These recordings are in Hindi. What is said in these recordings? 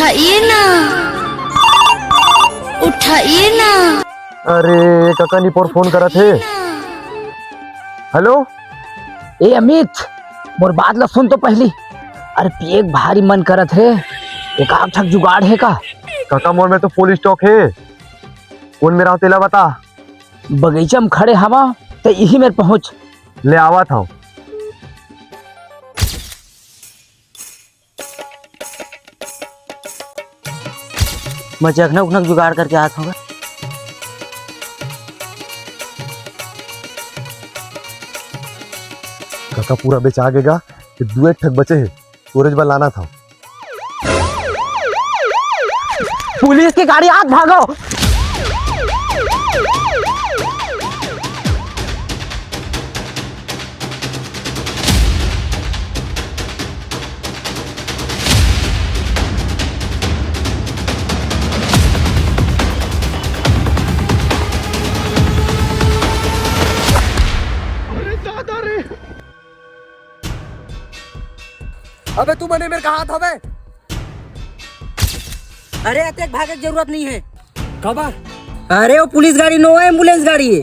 उठाइए ना, उठाइए ना। अरे काका नी पर फोन करा थे। हेलो ए अमित, मोर बात ला सुन तो पहली। अरे पिए भारी मन करत है, एक आग ठक जुगाड़ है का? काका मोर में तो फुल स्टॉक है। कौन मेरा तेला बता। बगीचा में खड़े हवा तो यही मेरे पहुंच ले आवा था। मैं चखना उखना जुगाड़ करके आता हूँ। काका पूरा बेचा आगेगा कि दुए ठग बचे है, स्टोरेज बल लाना था। पुलिस की गाड़ी, हाथ भागो। अबे तू मने मेरे का हाथ हवे। अरे अते भागे की जरूरत नहीं है। खबर अरे वो पुलिस गाड़ी नो है, एम्बुलेंस गाड़ी है।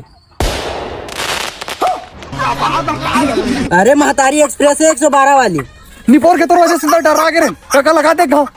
अरे महतारी एक्सप्रेस है 112 वाली। निपोर के तो वजह से डरा के रे काका लगा दे घाव।